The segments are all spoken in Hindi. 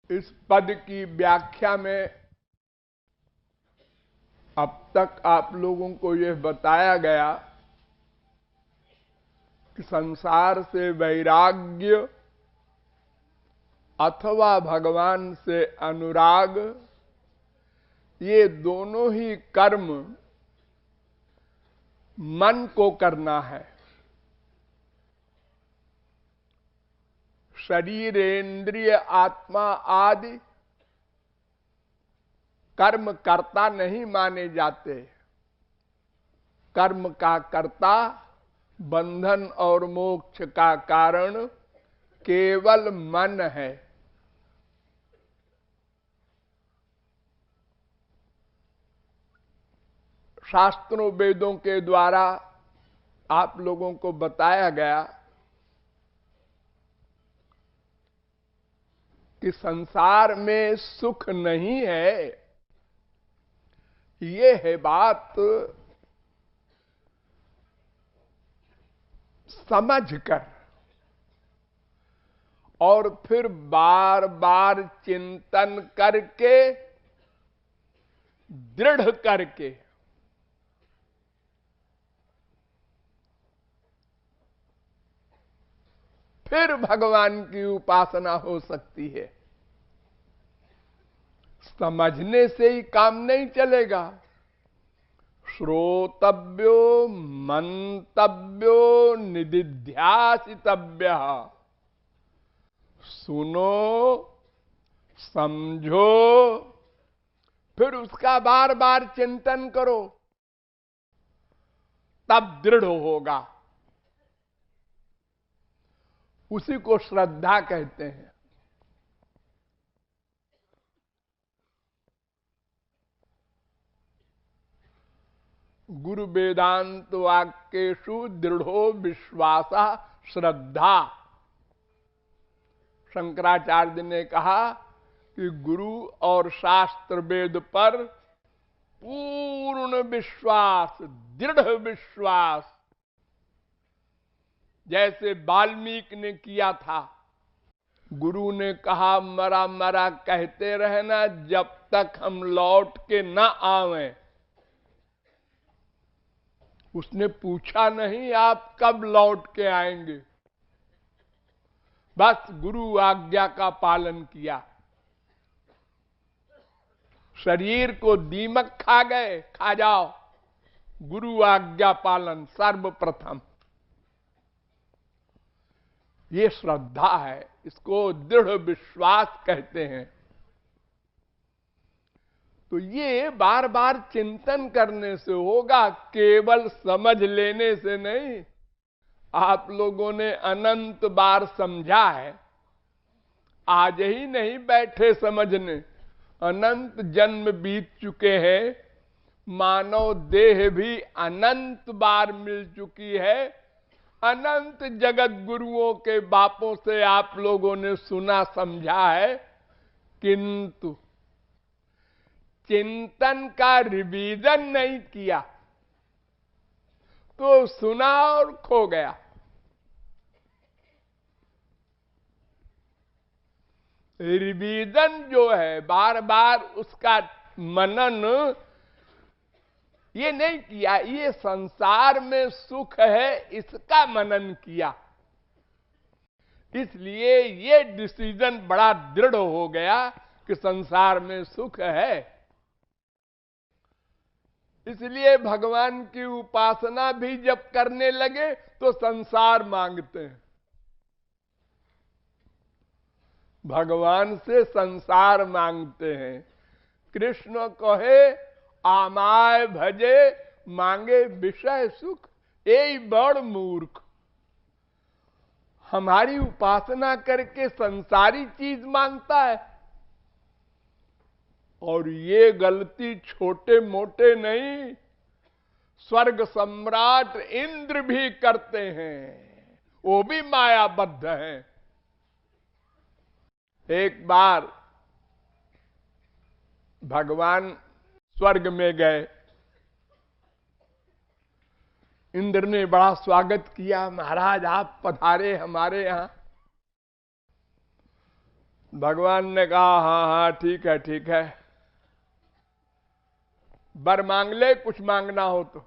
इस पद की व्याख्या में अब तक आप लोगों को यह बताया गया कि संसार से वैराग्य अथवा भगवान से अनुराग, ये दोनों ही कर्म मन को करना है। शरीर, इंद्रिय, आत्मा आदि कर्म कर्ता नहीं माने जाते। कर्म का कर्ता, बंधन और मोक्ष का कारण केवल मन है। शास्त्रों वेदों के द्वारा आप लोगों को बताया गया कि संसार में सुख नहीं है। ये है बात समझकर और फिर बार बार चिंतन करके, दृढ़ करके फिर भगवान की उपासना हो सकती है। समझने से ही काम नहीं चलेगा। श्रोतव्यो मंतव्यो निदिध्यासितव्य। सुनो, समझो, फिर उसका बार बार चिंतन करो, तब दृढ़ होगा। उसी को श्रद्धा कहते हैं। गुरु वेदांत वाक्येषु दृढ़ो विश्वासा श्रद्धा। शंकराचार्य ने कहा कि गुरु और शास्त्र वेद पर पूर्ण विश्वास, दृढ़ विश्वास, जैसे वाल्मीकि ने किया था। गुरु ने कहा मरा मरा कहते रहना जब तक हम लौट के न आवें। उसने पूछा नहीं आप कब लौट के आएंगे, बस गुरु आज्ञा का पालन किया। शरीर को दीमक खा गए, खा जाओ, गुरु आज्ञा पालन सर्वप्रथम। ये श्रद्धा है, इसको दृढ़ विश्वास कहते हैं। तो ये बार बार चिंतन करने से होगा, केवल समझ लेने से नहीं। आप लोगों ने अनंत बार समझा है, आज ही नहीं बैठे समझने। अनंत जन्म बीत चुके हैं, मानव देह भी अनंत बार मिल चुकी है। अनंत जगत गुरुओं के बापों से आप लोगों ने सुना समझा है, किंतु चिंतन का रिवीजन नहीं किया, तो सुना और खो गया। रिवीजन जो है, बार बार उसका मनन ये नहीं किया। ये संसार में सुख है, इसका मनन किया। इसलिए ये डिसीजन बड़ा दृढ़ हो गया कि संसार में सुख है। इसलिए भगवान की उपासना भी जब करने लगे तो संसार मांगते हैं। भगवान से संसार मांगते हैं। कृष्ण कहे आमाय भजे, मांगे विषय सुख। यही बड़ मूर्ख, हमारी उपासना करके संसारी चीज मांगता है। और ये गलती छोटे मोटे नहीं, स्वर्ग सम्राट इंद्र भी करते हैं, वो भी मायाबद्ध हैं। एक बार भगवान स्वर्ग में गए, इंद्र ने बड़ा स्वागत किया, महाराज आप पधारे हमारे यहां। भगवान ने कहा हाँ हाँ ठीक है ठीक है, वर मांग ले कुछ मांगना हो तो।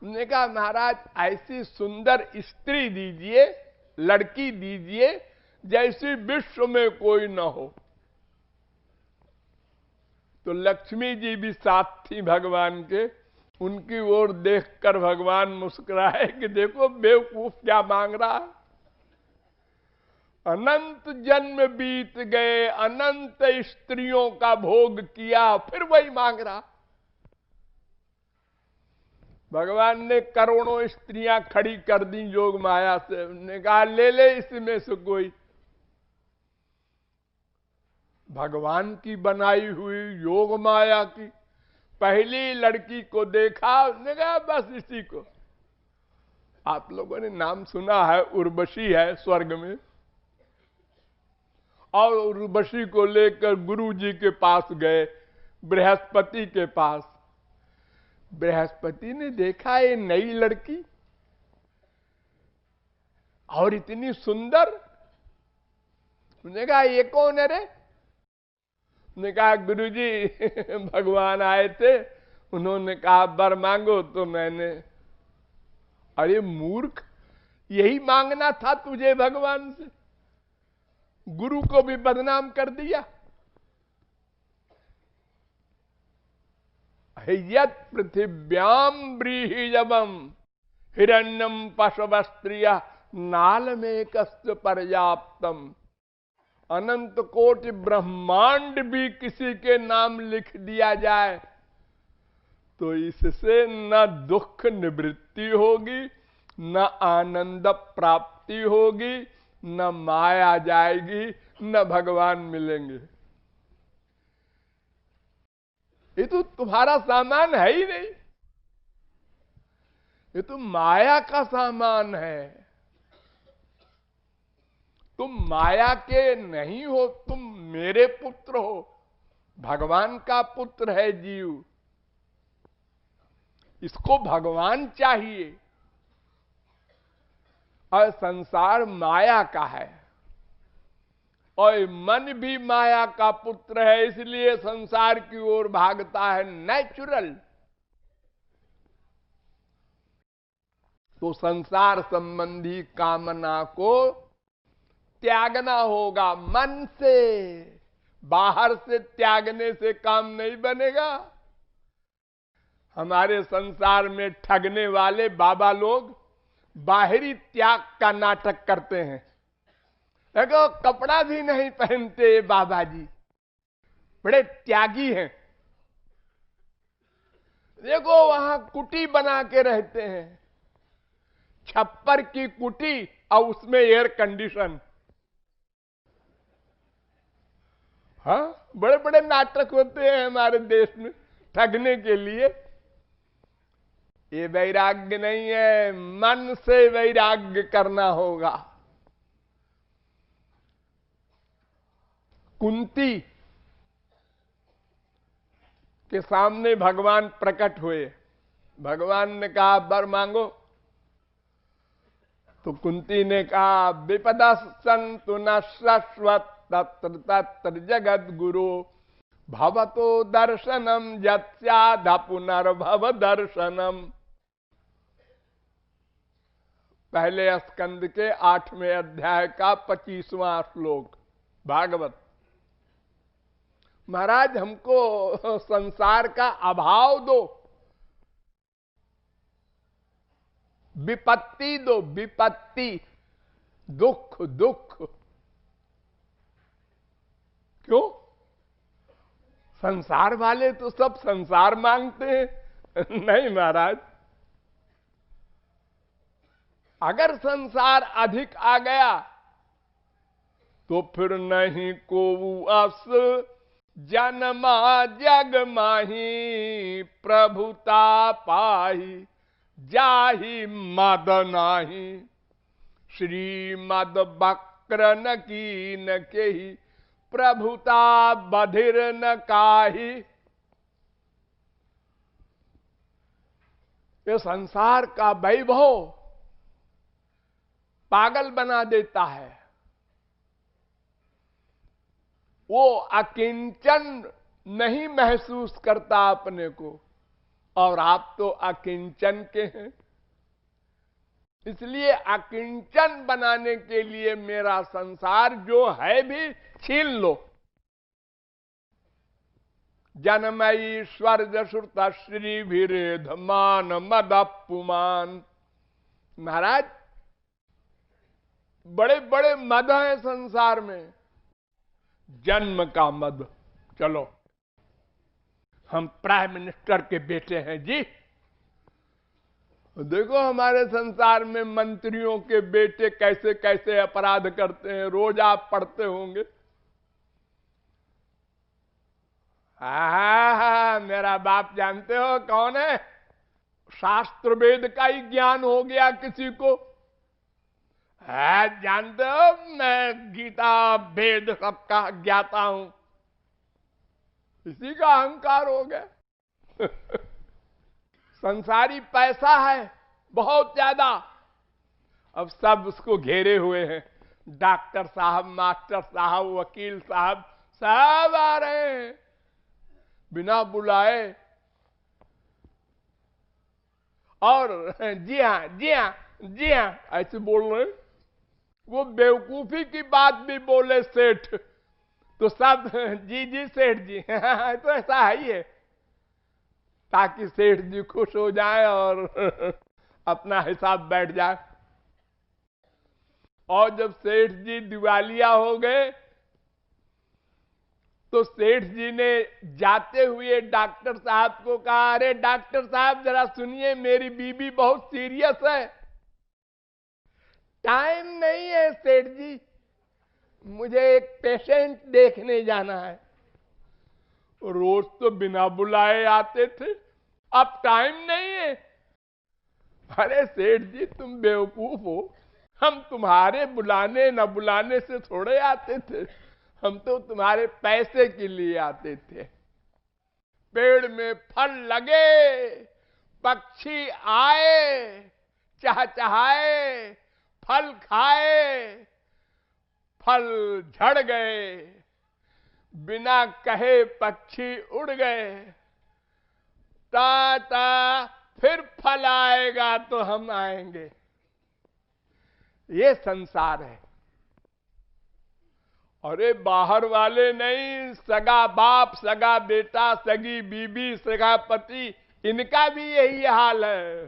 उन्होंने कहा महाराज ऐसी सुंदर स्त्री दीजिए, लड़की दीजिए जैसी विश्व में कोई न हो। तो लक्ष्मी जी भी साथ थी भगवान के, उनकी ओर देखकर भगवान मुस्कुराए कि देखो बेवकूफ क्या मांग रहा है। अनंत जन्म बीत गए, अनंत स्त्रियों का भोग किया, फिर वही मांग रहा। भगवान ने करोड़ों स्त्रियां खड़ी कर दी योग माया से, उन्होंने कहा ले ले इसमें से कोई। भगवान की बनाई हुई योग माया की पहली लड़की को देखा, उसने कहा बस इसी को। आप लोगों ने नाम सुना है, उर्वशी है स्वर्ग में, और उर्वशी को लेकर गुरु जी के पास गए, बृहस्पति के पास। बृहस्पति ने देखा ये नई लड़की और इतनी सुंदर, उसने कहा ये कौन है रे? ने कहा गुरुजी भगवान आए थे, उन्होंने कहा वर मांगो तो मैंने। अरे मूर्ख, यही मांगना था तुझे भगवान से, गुरु को भी बदनाम कर दिया। यत् पृथिव्याम व्रीहिजवम हिरण्यम पशवस्त्रिया नाल में कस्य पर्याप्तम। अनंत कोटि ब्रह्मांड भी किसी के नाम लिख दिया जाए तो इससे न दुख निवृत्ति होगी, न आनंद प्राप्ति होगी, न माया जाएगी, न भगवान मिलेंगे। ये तो तुम्हारा सामान है ही नहीं, ये तो माया का सामान है। तुम माया के नहीं हो, तुम मेरे पुत्र हो, भगवान का पुत्र है जीव, इसको भगवान चाहिए। और संसार माया का है और मन भी माया का पुत्र है, इसलिए संसार की ओर भागता है नेचुरल। तो संसार संबंधी कामना को त्यागना होगा मन से, बाहर से त्यागने से काम नहीं बनेगा। हमारे संसार में ठगने वाले बाबा लोग बाहरी त्याग का नाटक करते हैं। देखो कपड़ा भी नहीं पहनते बाबा जी, बड़े त्यागी हैं। देखो वहां कुटी बना के रहते हैं, छप्पर की कुटी और उसमें एयर कंडीशन। हाँ, बड़े बड़े नाटक होते हैं हमारे देश में ठगने के लिए। ये वैराग्य नहीं है, मन से वैराग्य करना होगा। कुंती के सामने भगवान प्रकट हुए, भगवान ने कहा वर मांगो। तो कुंती ने कहा विपदा संतु न शाश्वत तत्र तत्र जगत गुरु भवतो दर्शनम यत्स्याद पुनर्भव दर्शनम। पहले स्कंद के 8वें अध्याय का 25वां श्लोक भागवत। महाराज हमको संसार का अभाव दो, विपत्ति दो, विपत्ति दुख दुख। क्यों? संसार वाले तो सब संसार मांगते हैं। नहीं महाराज, अगर संसार अधिक आ गया तो फिर नहीं को अस जन्मा जग माही प्रभुता पाही जाहि मद नाही। श्रीमद वक्र न की न केही प्रभुता बधिर न काही। ये संसार का वैभव पागल बना देता है। वो अकिंचन नहीं महसूस करता अपने को, और आप तो अकिंचन के हैं। इसलिए अकिंचन बनाने के लिए मेरा संसार जो है भी छीन लो। जनमयी स्वर्ग श्रुत श्री विरेध मान मद पुमान। महाराज, बड़े बड़े मद हैं संसार में। जन्म का मद, चलो हम प्राइम मिनिस्टर के बेटे हैं जी। देखो हमारे संसार में मंत्रियों के बेटे कैसे कैसे अपराध करते हैं, रोज आप पढ़ते होंगे। मेरा बाप जानते हो कौन है? शास्त्र वेद का ही ज्ञान हो गया किसी को। जानते हो, मैं गीता वेद सबका ज्ञाता हूं। इसी का अहंकार हो गया। संसारी पैसा है बहुत ज्यादा, अब सब उसको घेरे हुए हैं। डॉक्टर साहब, मास्टर साहब, वकील साहब, सब आ रहे हैं बिना बुलाए। और जी हां, जी हां, जी हां ऐसे बोल रहे हैं। वो बेवकूफी की बात भी बोले सेठ, तो सब जी जी सेठ जी। तो ऐसा है ही है, ताकि सेठ जी खुश हो जाए और अपना हिसाब बैठ जाए। और जब सेठ जी दिवालिया हो गए तो सेठ जी ने जाते हुए डॉक्टर साहब को कहा, अरे डॉक्टर साहब जरा सुनिए, मेरी बीबी बहुत सीरियस है। टाइम नहीं है सेठ जी, मुझे एक पेशेंट देखने जाना है। रोज तो बिना बुलाए आते थे, अब टाइम नहीं है। अरे सेठ जी तुम बेवकूफ हो, हम तुम्हारे बुलाने न बुलाने से थोड़े आते थे, हम तो तुम्हारे पैसे के लिए आते थे। पेड़ में फल लगे, पक्षी आए, चहचहाए, फल खाए, फल झड़ गए, बिना कहे पक्षी उड़ गए। टाटा, फिर फल आएगा तो हम आएंगे। ये संसार है। अरे बाहर वाले नहीं, सगा बाप, सगा बेटा, सगी बीबी, सगा पति, इनका भी यही हाल है।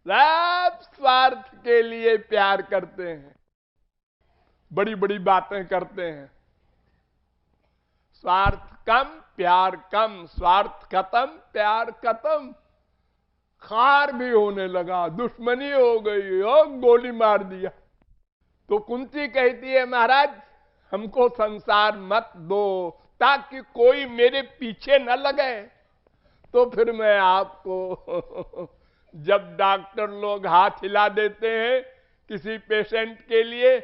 सब स्वार्थ के लिए प्यार करते हैं, बड़ी बड़ी बातें करते हैं। स्वार्थ कम, प्यार कम, स्वार्थ खत्म, प्यार खत्म। खार भी होने लगा, दुश्मनी हो गई, और गोली मार दिया। तो कुंती कहती है, महाराज हमको संसार मत दो, ताकि कोई मेरे पीछे न लगे। तो फिर मैं आपको जब डॉक्टर लोग हाथ हिला देते हैं किसी पेशेंट के लिए,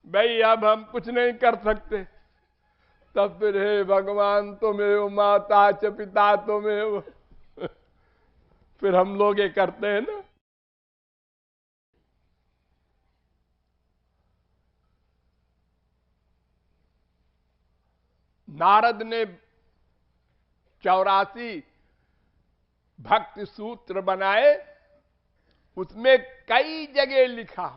भाई अब हम कुछ नहीं कर सकते, तब फिर हे भगवान तुम्हें माता च पिता तुम्हें, फिर हम लोग ये करते हैं ना। नारद ने 84 भक्ति सूत्र बनाए, उसमें कई जगह लिखा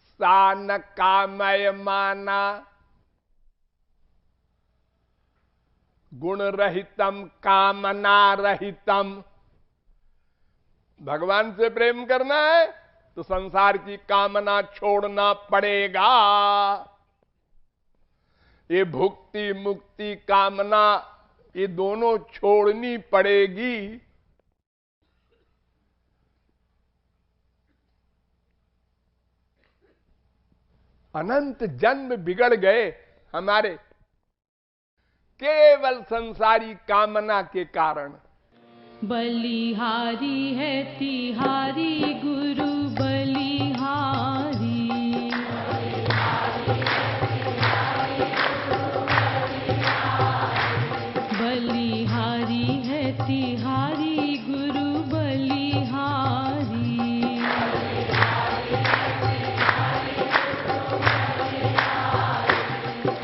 सा न कामय माना, गुण रहितम कामना रहितम। भगवान से प्रेम करना है तो संसार की कामना छोड़ना पड़ेगा। ये भुक्ति मुक्ति कामना, ये दोनों छोड़नी पड़ेगी। अनंत जन्म बिगड़ गए हमारे केवल संसारी कामना के कारण। बलिहारी है तिहारी गुरु बलिहारी, बलिहारी है तिहारी गुरु बलिहारी।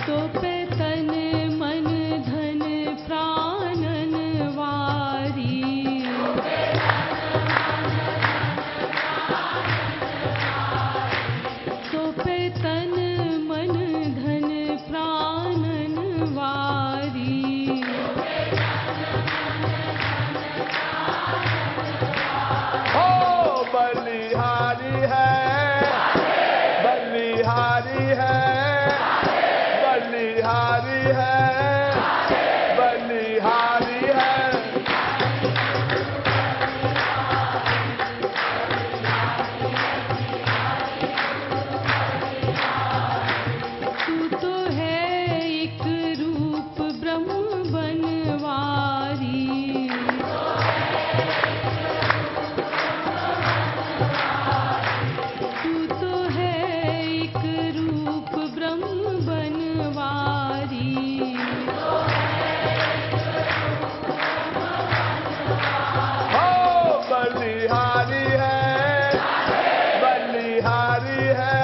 तो पे तन मन धन प्राणन वारी। सौंपे तन मन धन प्राणन वारी। हो बलिहारी है, बलिहारी है, बलिहारी है, बलिहारी है। तू तो है एक रूप ब्रह्म बनवारी। तू तो है एक रूप ब्रह्म बनवारी। हो बलिहारी है, बलिहारी है,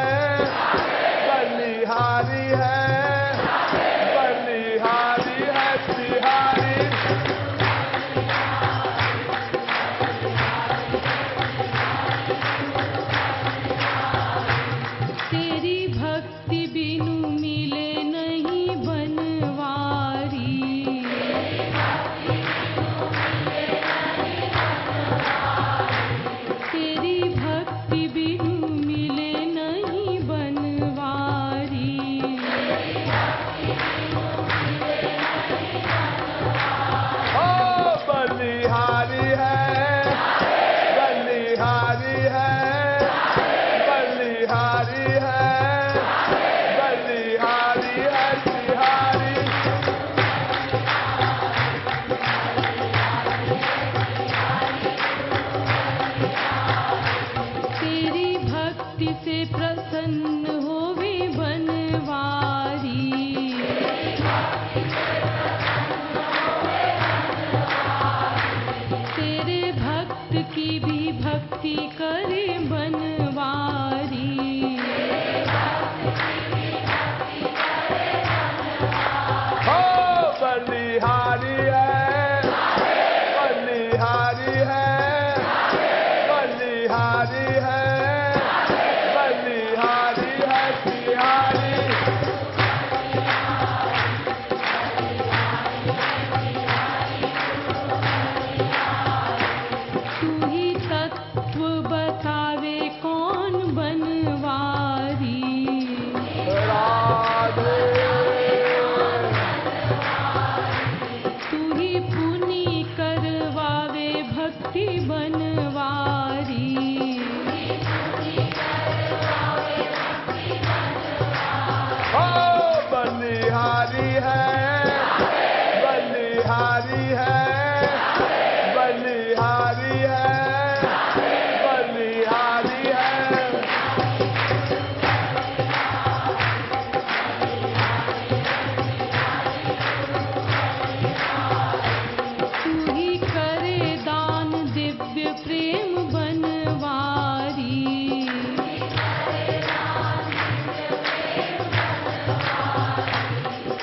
बलिहारी है, बलिहारी है तिहारी। तेरी भक्ति बिनु मिले नहीं बनवारी। तेरी भक्ति बिनु मिले नहीं बनवारी। हो बलिहारी है, बलिहारी है, बलिहारी है, बलिहारी है तिहारी। तेरी भक्ति से प्रसन्न होवे बनवारी। तेरे भक्त की भी भक्ति करे बनवारी। हो बलिहारी है, बलिहारी है, बलिहारी है, बलिहारी है तिहारी। तू ही तत्व बतावे कौन बनवारी। राधे तू ही पुनि करवावे भक्ति बनवारी। हो बलिहारी है, बलिहारी है, बलिहारी है, बलिहारी है। तू ही करे दान दिव्य प्रेम बनवारी।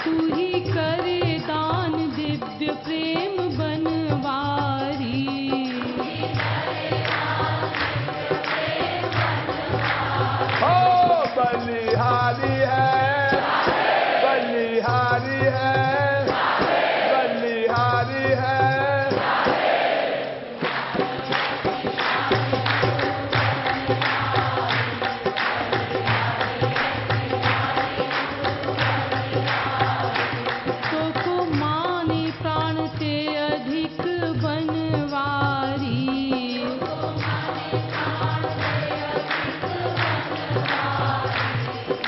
तू ही करे दान दिव्य प्रेम बनवारी। हो बलिहारी है, बलिहारी है, बलिहारी है। तो को माने प्राण से अधिक बनवारी।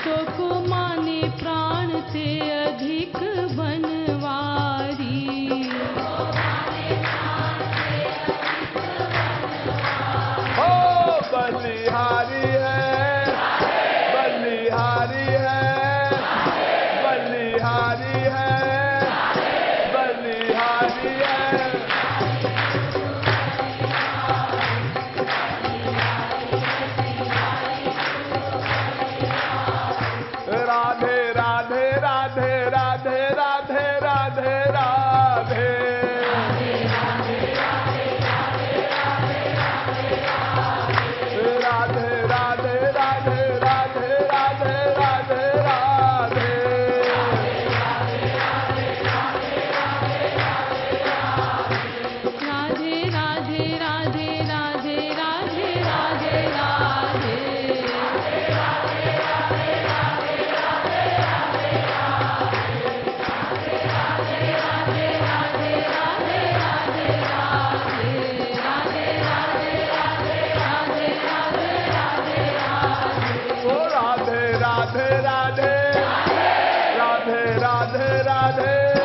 तो को माने प्राण से अधिक बनवारी। हो बलिहारी है, बलिहारी है, बलिहारी है, बलिहारी है। राधे राधे राधे राधे राधे राधे।